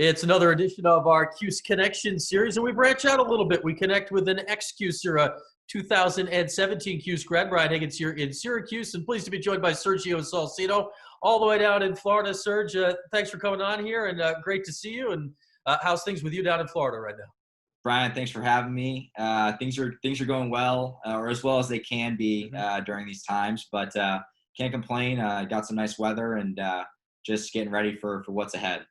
It's another edition of our Cuse Connection series, and we branch out a little bit. We connect with an ex-Cuser, a 2017 Cuse grad, Brian Higgins here in Syracuse, and pleased to be joined by Sergio and Salcido, all the way down in Florida. Serge, thanks for coming on here, and great to see you. And how's things with you down in Florida right now? Brian, thanks for having me. Things are going well, or as well as they can be during these times, but can't complain. Got some nice weather and just getting ready for what's ahead.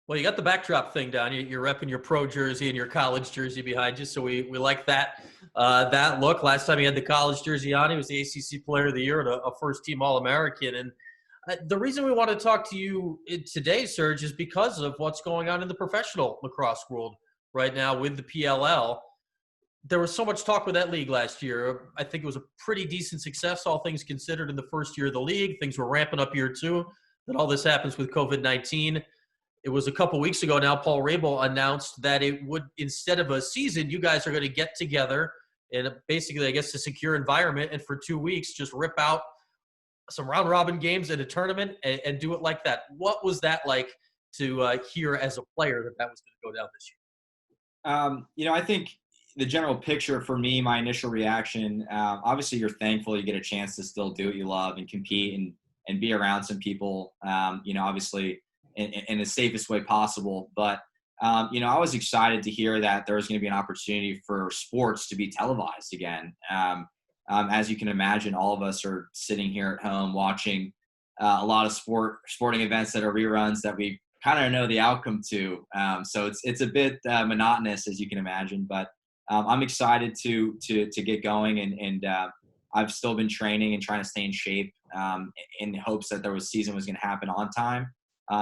Well, you got the backdrop thing down. You're repping your pro jersey and your college jersey behind you, so we like that that look. Last time he had the college jersey on, he was the ACC Player of the Year and a first-team All-American. And the reason we want to talk to you today, Serge, is because of what's going on in the professional lacrosse world right now with the PLL. There was so much talk with that league last year. I think it was a pretty decent success, all things considered, in the first year of the league. Things were ramping up year two. Then all this happens with COVID-19. It was a couple weeks ago now, Paul Rabel announced that it would, instead of a season, you guys are going to get together and basically, I guess, a secure environment, and for 2 weeks just rip out some round-robin games in a tournament and do it like that. What was that like to hear as a player that was going to go down this year? I think the general picture for me, my initial reaction, obviously you're thankful you get a chance to still do what you love and compete and be around some people, obviously in the safest way possible. But, I was excited to hear that there was going to be an opportunity for sports to be televised again. As you can imagine, all of us are sitting here at home watching a lot of sporting events that are reruns that we kind of know the outcome to. So it's a bit monotonous, as you can imagine, but I'm excited to get going, and I've still been training and trying to stay in shape in hopes that the season was going to happen on time.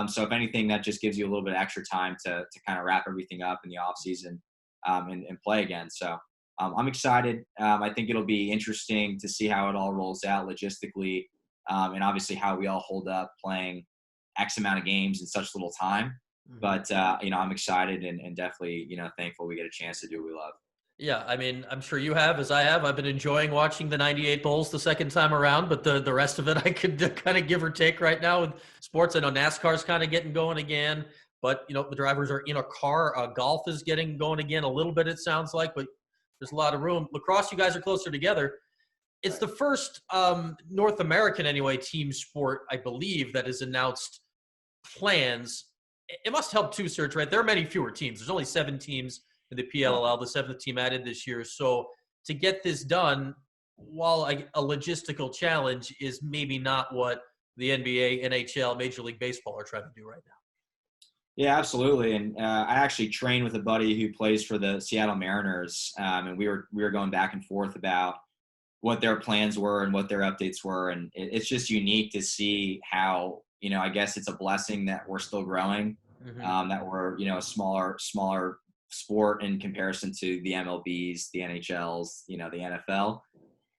So if anything, that just gives you a little bit of extra time to kind of wrap everything up in the off season and play again. So I'm excited. I think it'll be interesting to see how it all rolls out logistically, and obviously how we all hold up playing X amount of games in such little time. But, I'm excited and definitely, thankful we get a chance to do what we love. Yeah, I mean, I'm sure you have, as I have. I've been enjoying watching the 98 Bulls the second time around, but the rest of it I could kind of give or take right now with sports. I know NASCAR's kind of getting going again, but, the drivers are in a car. Golf is getting going again a little bit, it sounds like, but there's a lot of room. Lacrosse, you guys are closer together. It's the first North American, anyway, team sport, I believe, that has announced plans. It must help too, Serge, right? There are many fewer teams. There's only 7 teams in the PLL, the 7th team added this year. So to get this done, while a logistical challenge, is maybe not what the NBA, NHL, Major League Baseball are trying to do right now. Yeah, absolutely. And I actually trained with a buddy who plays for the Seattle Mariners, and we were going back and forth about what their plans were and what their updates were. And it's just unique to see how, I guess it's a blessing that we're still growing, that we're, a smaller sport in comparison to the MLBs, the NHLs, the NFL.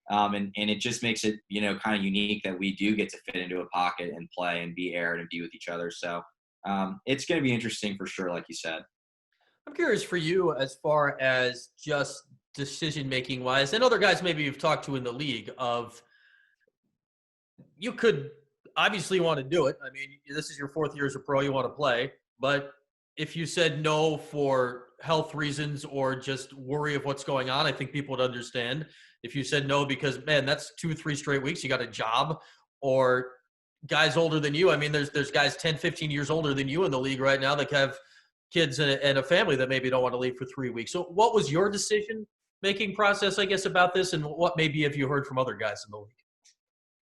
And it just makes it, kind of unique that we do get to fit into a pocket and play and be aired and be with each other. So it's going to be interesting for sure, like you said. I'm curious for you, as far as just decision-making wise, and other guys maybe you've talked to in the league, of you could obviously want to do it. I mean, this is your 4th year as a pro, you want to play, but if you said no for health reasons or just worry of what's going on, I think people would understand. If you said no because, man, that's 2-3 straight weeks, you got a job, or guys older than you. I mean, there's guys 10, 15 years older than you in the league right now that have kids and a family that maybe don't want to leave for 3 weeks. So what was your decision-making process, I guess, about this, and what maybe have you heard from other guys in the league?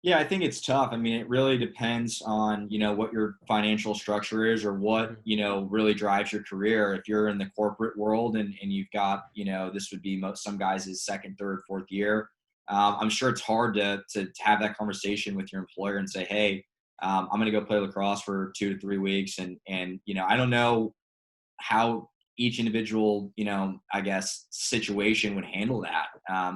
Yeah, I think it's tough. I mean, it really depends on, what your financial structure is, or what, really drives your career. If you're in the corporate world and you've got, this would be some guys' 2nd, 3rd, 4th year, I'm sure it's hard to have that conversation with your employer and say, hey, I'm going to go play lacrosse for 2 to 3 weeks. And I don't know how each individual, I guess, situation would handle that.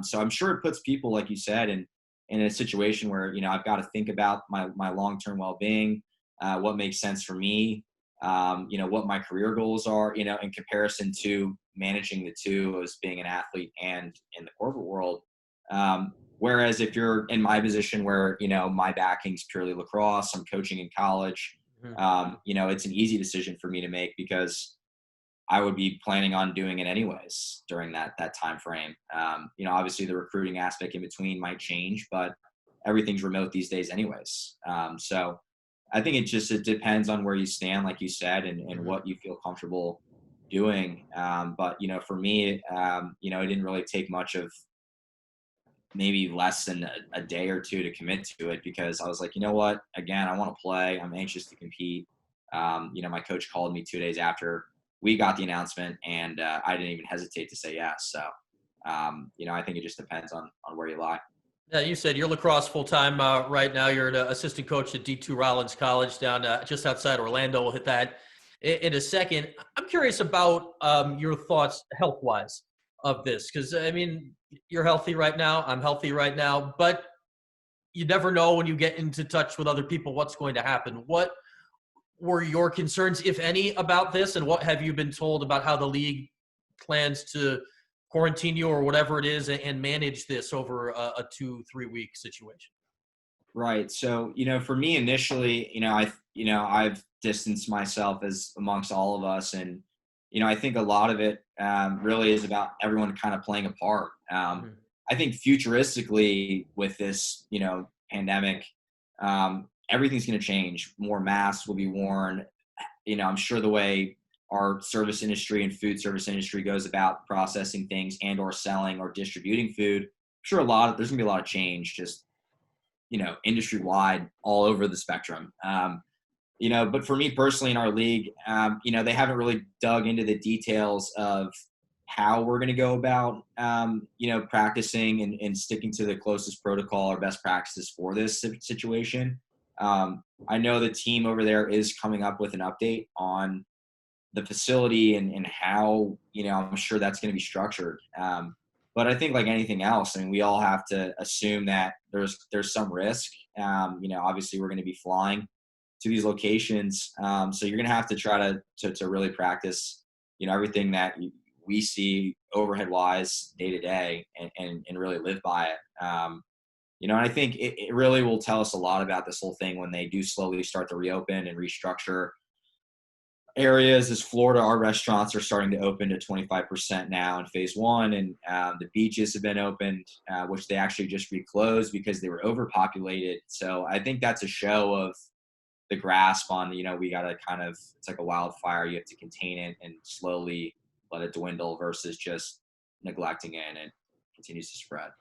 So I'm sure it puts people, like you said, in a situation where, I've got to think about my long-term well-being, what makes sense for me, what my career goals are, in comparison to managing the two as being an athlete and in the corporate world. Whereas if you're in my position where, my backing's purely lacrosse, I'm coaching in college, Mhm. It's an easy decision for me to make because I would be planning on doing it anyways during that time frame. Obviously the recruiting aspect in between might change, but everything's remote these days anyways. So I think it depends on where you stand, like you said, and Mhm. what you feel comfortable doing. But for me, it didn't really take much of maybe less than a day or two to commit to it because I was like, you know what? Again, I want to play. I'm anxious to compete. My coach called me 2 days after we got the announcement, and I didn't even hesitate to say yes. So, I think it just depends on where you lie. Yeah, you said you're lacrosse full time right now. You're an assistant coach at D2 Rollins College down just outside Orlando. We'll hit that in a second. I'm curious about your thoughts health wise of this because I mean you're healthy right now. I'm healthy right now, but you never know when you get into touch with other people what's going to happen. What were your concerns, if any, about this, and what have you been told about how the league plans to quarantine you or whatever it is and manage this over a 2-3 week situation? Right. So, for me initially, I've distanced myself as amongst all of us. And, I think a lot of it really is about everyone kind of playing a part. Mhm. I think futuristically with this, pandemic, everything's going to change. More masks will be worn. I'm sure the way our service industry and food service industry goes about processing things and or selling or distributing food, I'm sure there's gonna be a lot of change just industry wide all over the spectrum. But for me personally in our league, they haven't really dug into the details of how we're going to go about, practicing and sticking to the closest protocol or best practices for this situation. I know the team over there is coming up with an update on the facility and how, I'm sure that's going to be structured. But I think like anything else, I mean, we all have to assume that there's some risk. Obviously we're going to be flying to these locations. So you're going to have to try to really practice, everything that we see overhead wise day to day and really live by it. And I think it really will tell us a lot about this whole thing when they do slowly start to reopen and restructure areas. As Florida, our restaurants are starting to open to 25% now in phase one, and the beaches have been opened, which they actually just reclosed because they were overpopulated. So I think that's a show of the grasp on, we got to kind of, it's like a wildfire. You have to contain it and slowly let it dwindle versus just neglecting it and it continues to spread.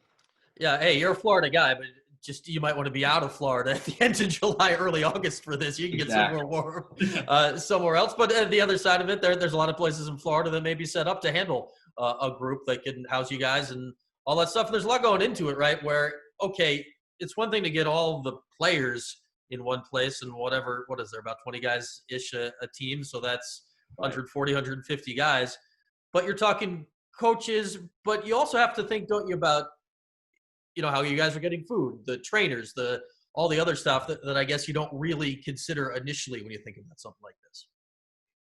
Yeah, hey, you're a Florida guy, but just you might want to be out of Florida at the end of July, early August for this. You can get somewhere Exactly. warm, somewhere else. But the other side of it, there's a lot of places in Florida that may be set up to handle a group that can house you guys and all that stuff. And there's a lot going into it, right? Where okay, it's one thing to get all the players in one place and whatever. What is there about 20 guys ish a team? So that's Right. 140, 150 guys. But you're talking coaches, but you also have to think, don't you, about how you guys are getting food, the trainers, the all the other stuff that I guess you don't really consider initially when you think about something like this.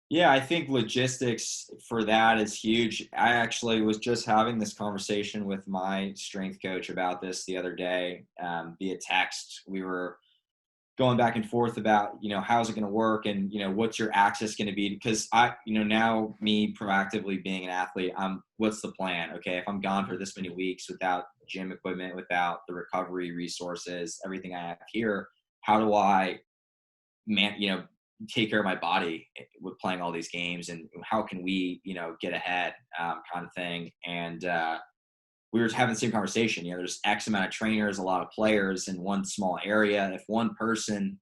Yeah, I think logistics for that is huge. I actually was just having this conversation with my strength coach about this the other day, via text. We were going back and forth about, how's it going to work and, what's your access going to be? Because now me proactively being an athlete, what's the plan? Okay. If I'm gone for this many weeks without gym equipment, without the recovery resources, everything I have here, how do I take care of my body with playing all these games and how can we, get ahead, kind of thing. And, we were having the same conversation. There's X amount of trainers, a lot of players in one small area. If one person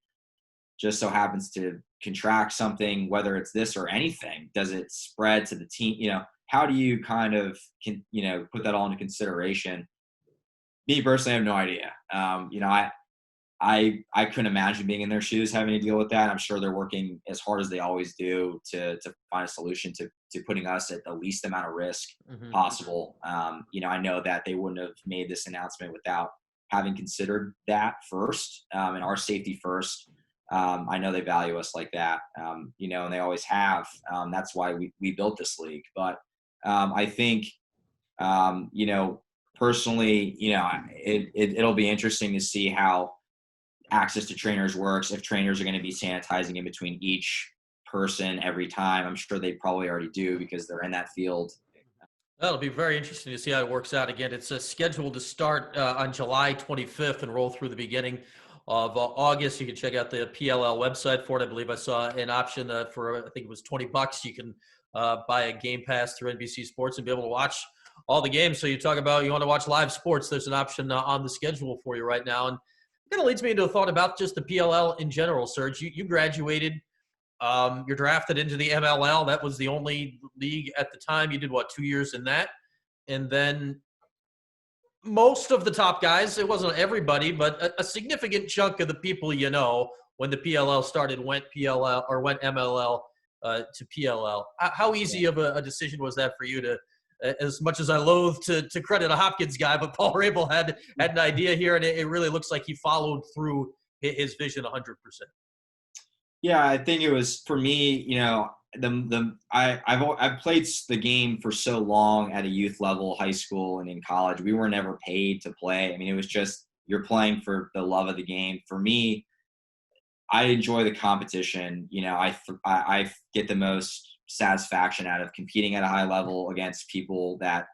just so happens to contract something, whether it's this or anything, does it spread to the team? How do you kind of put that all into consideration? Me personally, I have no idea. I couldn't imagine being in their shoes having to deal with that. I'm sure they're working as hard as they always do to find a solution to putting us at the least amount of risk Mm-hmm. possible. I know that they wouldn't have made this announcement without having considered that first, and our safety first. I know they value us like that, and they always have. That's why we built this league. But I think, personally, it'll be interesting to see how access to trainers works, if trainers are going to be sanitizing in between each person every time. I'm sure they probably already do because they're in that field. That'll be very interesting to see how it works out. Again, it's scheduled to start on July 25th and roll through the beginning of August. You can check out the PLL website for it. I believe I saw an option for, I think it was $20. You can buy a game pass through NBC Sports and be able to watch all the games. So you talk about you want to watch live sports. There's an option on the schedule for you right now. And it kind of leads me into a thought about just the PLL in general, Serge. You graduated. You're drafted into the MLL. That was the only league at the time. You did, what, 2 years in that? And then most of the top guys, it wasn't everybody, but a significant chunk of the people when the PLL started went PLL or went MLL to PLL. How easy of a decision was that for you to, as much as I loathe to credit a Hopkins guy, but Paul Rabel had an idea here, and it really looks like he followed through his vision 100%. Yeah, I think it was for me. I've played the game for so long at a youth level, high school, and in college. We were never paid to play. I mean, it was just you're playing for the love of the game. For me, I enjoy the competition. I get the most satisfaction out of competing at a high level against people that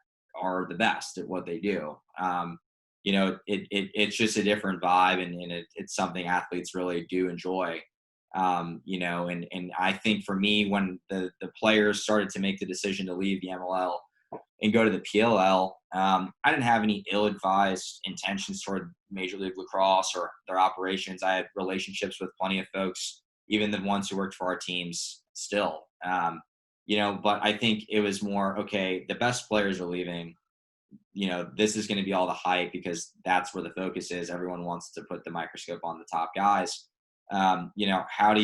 are the best at what they do. It's just a different vibe, and it's something athletes really do enjoy. And I think for me, when the players started to make the decision to leave the MLL and go to the PLL, I didn't have any ill-advised intentions toward Major League Lacrosse or their operations. I had relationships with plenty of folks, even the ones who worked for our teams still. But I think it was more, okay, the best players are leaving. This is going to be all the hype because that's where the focus is. Everyone wants to put the microscope on the top guys. How do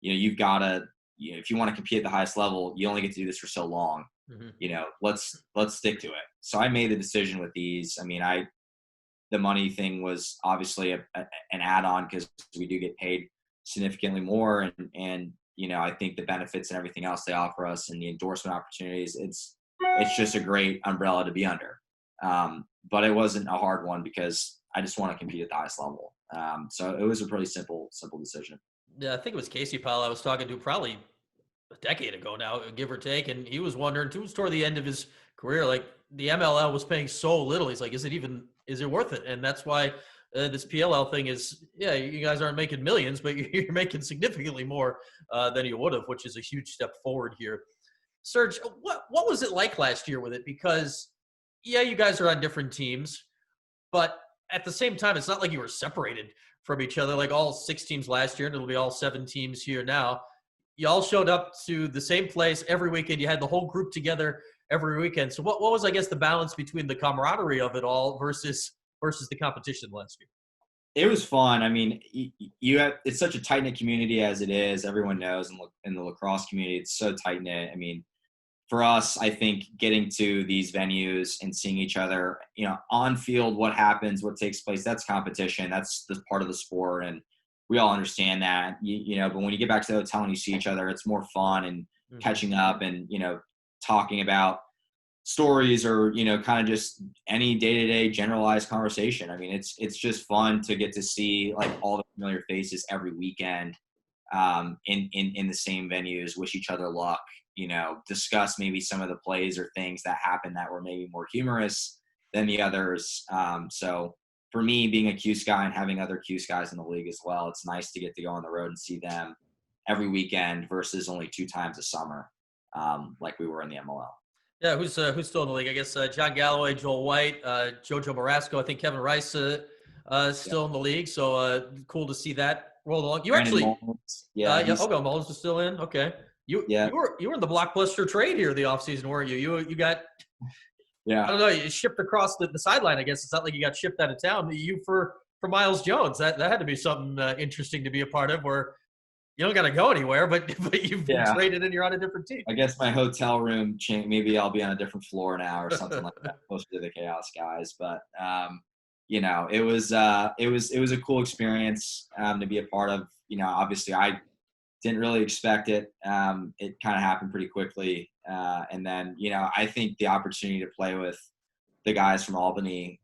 you've got to, if you want to compete at the highest level, you only get to do this for so long. Mm-hmm. Let's stick to it. So I made the decision with these. I mean, the money thing was obviously an add-on because we do get paid significantly more. And I think the benefits and everything else they offer us and the endorsement opportunities, it's just a great umbrella to be under. But it wasn't a hard one because I just want to compete at the highest level. So it was a pretty simple decision. Yeah, I think it was Casey Powell I was talking to probably a decade ago now, give or take, and he was wondering toward the end of his career, like the MLL was paying so little. He's like, is it worth it? And that's why this PLL thing is, yeah, you guys aren't making millions, but you're making significantly more than you would have, which is a huge step forward here. Serge, what was it like last year with it? Because, yeah, you guys are on different teams, but at the same time, it's not like you were separated from each other, like all 6 teams last year, and it'll be all 7 teams here now. You all showed up to the same place every weekend. You had the whole group together every weekend. So what was, I guess, the balance between the camaraderie of it all versus the competition last year? It was fun. I mean, it's such a tight-knit community as it is. Everyone knows in the lacrosse community, it's so tight-knit. I mean, for us, I think getting to these venues and seeing each other, on field, what happens, what takes place, that's competition. That's the part of the sport. And we all understand that, but when you get back to the hotel and you see each other, it's more fun and catching up and, talking about stories or, kind of just any day-to-day generalized conversation. I mean, it's just fun to get to see like all the familiar faces every weekend in the same venues, wish each other luck, discuss maybe some of the plays or things that happened that were maybe more humorous than the others. So for me, being a Cuse guy and having other Cuse guys in the league as well, it's nice to get to go on the road and see them every weekend versus only 2 times a summer, like we were in the MLL. Yeah, who's still in the league? I guess John Galloway, Joel White, Jojo Marasco. I think Kevin Rice still in the league. So cool to see that roll along. You Brandon actually, Mullins. okay, Mullins is still in. Okay, you were in the blockbuster trade here the offseason, weren't you? You got, I don't know, you shipped across the sideline. I guess it's not like you got shipped out of town. You for Miles Jones. That had to be something interesting to be a part of, where you don't got to go anywhere, but you've been traded and you're on a different team. I guess my hotel room changed. Maybe I'll be on a different floor now or something like that, closer to the Chaos guys. But it was a cool experience to be a part of. Obviously I didn't really expect it. It kind of happened pretty quickly, and then I think the opportunity to play with the guys from Albany,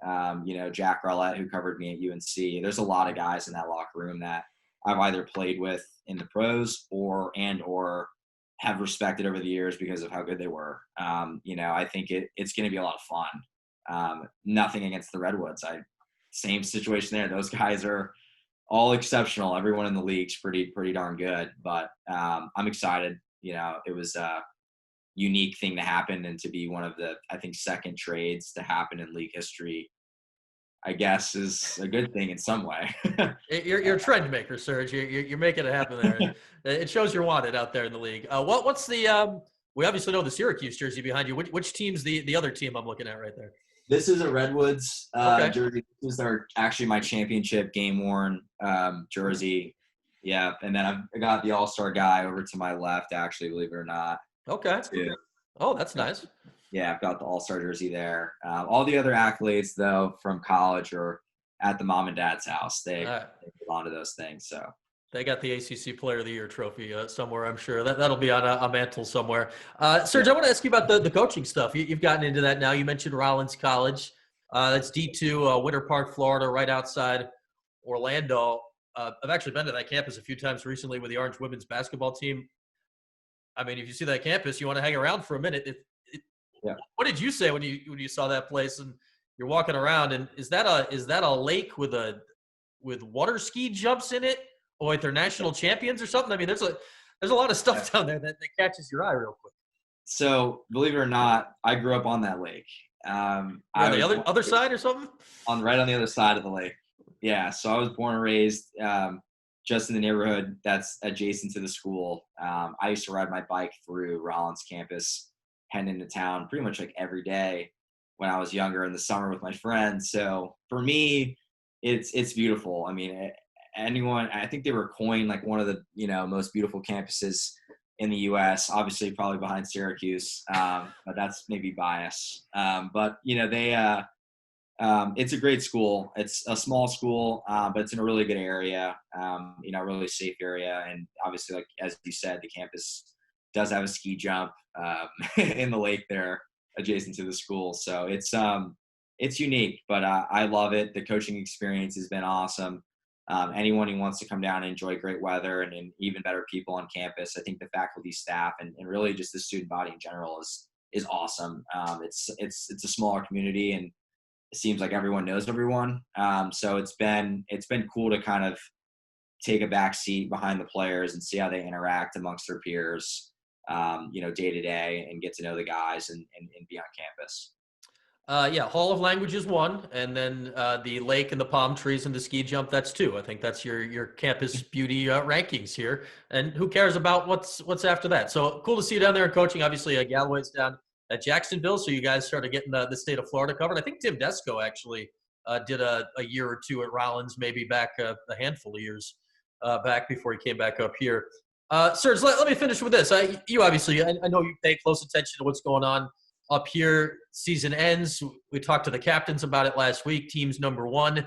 Jack Rowlett, who covered me at UNC. There's a lot of guys in that locker room that I've either played with in the pros or have respected over the years because of how good they were. I think it's going to be a lot of fun. Nothing against the Redwoods. Same situation there. Those guys are all exceptional. Everyone in the league's pretty darn good. But I'm excited. It was a unique thing to happen, and to be one of the, I think, second trades to happen in league history, I guess, is a good thing in some way. You're a trend maker, Serge. You're making it happen there. It shows you're wanted out there in the league. What's the we obviously know the Syracuse jersey behind you. Which team's the other team I'm looking at right there? This is a Redwoods Okay. jersey. This is actually my championship game-worn jersey. Yeah, and then I got the All-Star guy over to my left, actually, believe it or not. Okay. Too. Oh, that's nice. Yeah, I've got the All-Star jersey there. All the other accolades, though, from college are at the mom and dad's house. They belong to those things, so. They got the ACC Player of the Year trophy somewhere, I'm sure. That'll be on a mantle somewhere. Serge, I want to ask you about the coaching stuff. You've gotten into that now. You mentioned Rollins College. That's D2, Winter Park, Florida, right outside Orlando. I've actually been to that campus a few times recently with the Orange women's basketball team. I mean, if you see that campus, you want to hang around for a minute. Yeah. What did you say when you saw that place and you're walking around? And is that a lake with water ski jumps in it? Or like they're national champions or something? I mean, there's a lot of stuff down there that catches your eye real quick. So, believe it or not, I grew up on that lake. On the other side or something? Right on the other side of the lake. Yeah, so I was born and raised just in the neighborhood that's adjacent to the school. I used to ride my bike through Rollins campus, heading into town pretty much like every day when I was younger in the summer with my friends. So for me, it's beautiful. I mean, I think they were coined like one of the most beautiful campuses in the U.S. Obviously, probably behind Syracuse, but that's maybe bias. But it's a great school. It's a small school, but it's in a really good area. Really safe area, and obviously, like as you said, the campus does have a ski jump in the lake there, adjacent to the school. So it's unique, but I love it. The coaching experience has been awesome. Anyone who wants to come down and enjoy great weather and even better people on campus, I think the faculty, staff, and really just the student body in general is awesome. It's a smaller community, and it seems like everyone knows everyone. So it's been cool to kind of take a back seat behind the players and see how they interact amongst their peers, day to day, and get to know the guys and be on campus. Hall of Languages 1, and then the lake and the palm trees and the ski jump, that's 2. I think that's your campus beauty rankings here. And who cares about what's after that? So cool to see you down there in coaching. Obviously, Galloway's down at Jacksonville, so you guys started getting the state of Florida covered. I think Tim Desco actually did a year or two at Rollins, maybe back a handful of years back before he came back up here. Serge, let me finish with this. You obviously, I know you pay close attention to what's going on up here. Season ends. We talked to the captains about it last week. Team's number 1,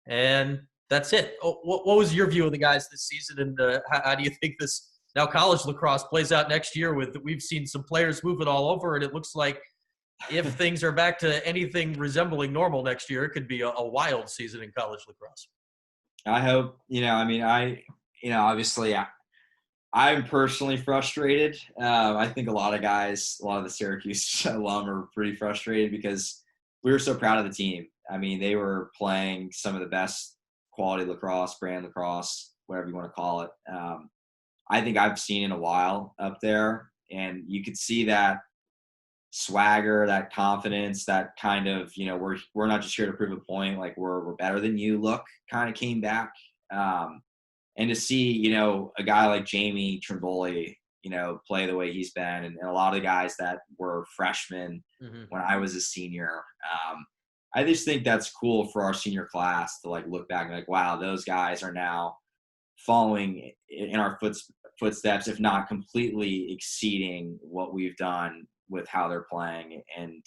and that's it. What was your view of the guys this season, and how do you think this now college lacrosse plays out next year? We've seen some players moving all over, and it looks like if things are back to anything resembling normal next year, it could be a wild season in college lacrosse. I hope. Obviously, I'm personally frustrated. I think a lot of the Syracuse alum are pretty frustrated because we were so proud of the team. I mean, they were playing some of the best quality lacrosse, brand lacrosse, whatever you want to call it. I think I've seen in a while up there, and you could see that swagger, that confidence, that kind of, we're not just here to prove a point, like we're better than you look kind of came back. And to see, a guy like Jamie Trimboli, play the way he's been, and a lot of the guys that were freshmen when I was a senior, I just think that's cool for our senior class to look back and be like, wow, those guys are now following in our footsteps, if not completely exceeding what we've done with how they're playing. And,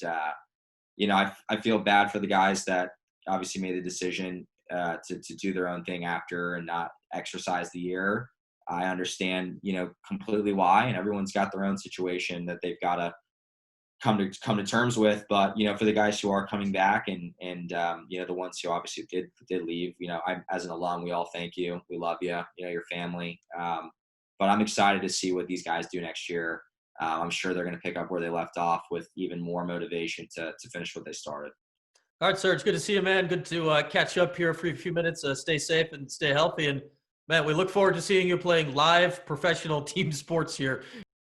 I feel bad for the guys that obviously made the decision to do their own thing after and not exercise the year. I understand, completely why, and everyone's got their own situation that they've got to come to terms with. But for the guys who are coming back and the ones who obviously did leave, I, as an alum, we all thank you. We love you, your family. But I'm excited to see what these guys do next year. I'm sure they're going to pick up where they left off with even more motivation to finish what they started. All right, Serge, good to see you, man. Good to catch up here for a few minutes. Stay safe and stay healthy. And, man, we look forward to seeing you playing live professional team sports here